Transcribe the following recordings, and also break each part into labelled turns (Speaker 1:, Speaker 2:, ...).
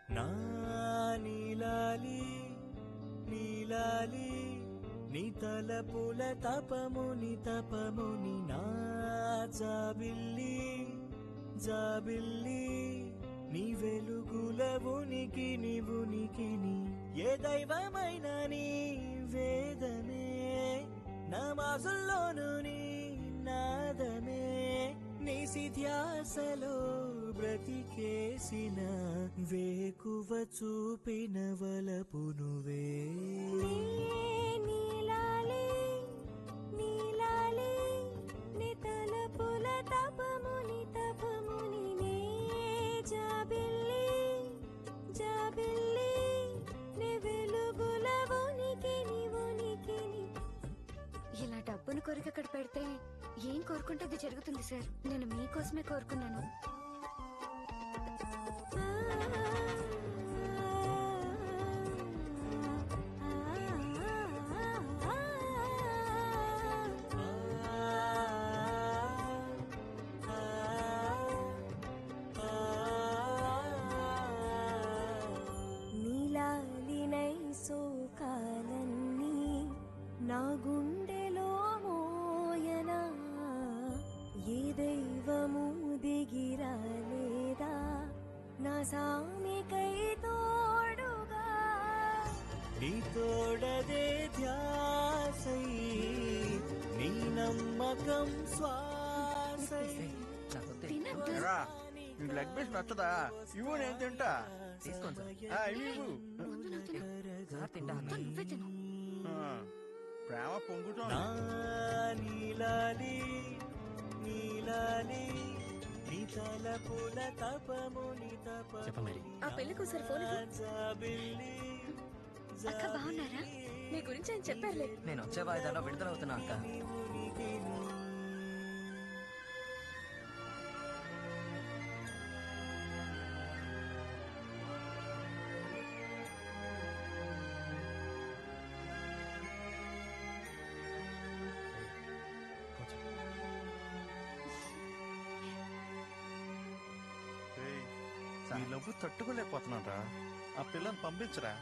Speaker 1: నా నీలాలి నీలాలి నీ తలపుల తపముని నా జాబిల్లి జాబిల్లి నీ వెలుగుల ఉనికిని ఏ దైవమైన నీ వేదమే నమాజుల్లోను నీ నాదమే నిసి ధ్యాసలో బ్రతికేసిన వేకువ చూపిన వలపు నువ్వే
Speaker 2: నీలాలి నీలాలి నీ తలపుల తపముని నే జాబిల్లి జాబిల్లి నీ వెలుగుల ఉనికిని
Speaker 3: ఇలా డబ్బును కోరిక అక్కడ పెడితే ఏం కోరుకుంటే అది జరుగుతుంది సార్. నేను మీకోసమే కోరుకున్నాను.
Speaker 2: నీలాలినై సోకాలన్నీ నా గుండెలో మోయనా ఏ దైవము దిగిరాలేదా నా సామికై తోడుగా
Speaker 1: నీ తోడదే ధ్యాసై నీ నమ్మకం శ్వాసై
Speaker 4: మీకు లెగ్ పీస్ నచ్చదా? ఇవ్వు, నేను తింటా.
Speaker 5: తీసుకోండి
Speaker 4: ప్రేమ పొంగుతోంది.
Speaker 1: నా నీలాలి నీలాలి నీ తలపుల తపముని
Speaker 3: ఆ పెళ్లికోసారి ఫోన్
Speaker 1: జాబిల్లి
Speaker 3: అక్క బాగున్నారా? మీ గురించి ఆయన చెప్పారులే.
Speaker 5: నేను వచ్చే వాయిదాలో విడుదలవుతున్నా అక్క.
Speaker 4: ఈ లవ్వు తట్టుకోలేకపోతున్నారా? ఆ పిల్లని పంపించరా.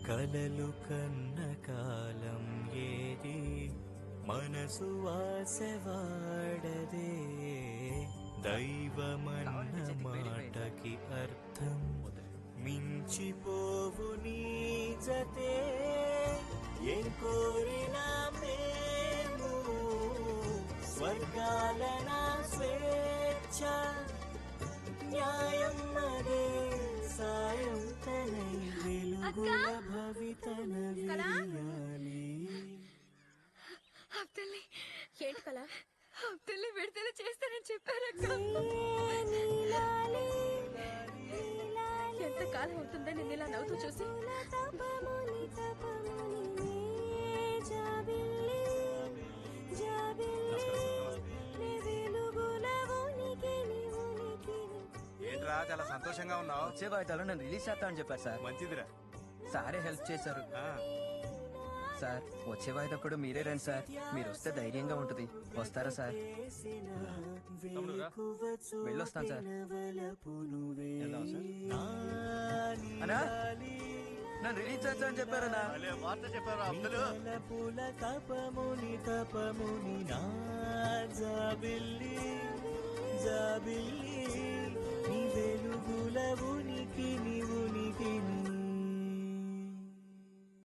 Speaker 1: కలలు కన్న కాలం ఏది మనసు వాసవాడదే దైవమన్న మాటకి అర్థం మించిపోవు నీ జతే ఏం కోరినా మేము స్వర్గాలన స్వేచ్ఛ న్యాయం అదే సాయం తనై వెలుగుల భవితన విరియాలి.
Speaker 3: అబ్దుల్ని ఏంటి కల? అబ్దుల్ని విడుదల చేస్తానని చెప్పారక్క. ఎంత కాలం అవుతుందా నేను ఇలా నవ్వుతూ చూసి?
Speaker 4: ఏంట్రా చాలా సంతోషంగా ఉన్నావు?
Speaker 5: వచ్చే వాయిదాలో నన్ను రిలీజ్ చేస్తా అని చెప్పారు సార్.
Speaker 4: మంచిదిరా.
Speaker 5: సారే హెల్ప్ చేశారు సార్. వచ్చే వాయిదా కూడా మీరే రండి సార్. మీరు వస్తే ధైర్యంగా ఉంటుంది. వస్తారా సార్? వెళ్ళొస్తాను సార్. అన్నా నన్ను రిలీజ్ చేస్తా అని చెప్పారన్నా.
Speaker 4: వార్త చెప్పారు అబ్దుల్.
Speaker 1: తపముని నా జాబిల్లి జాబిల్లి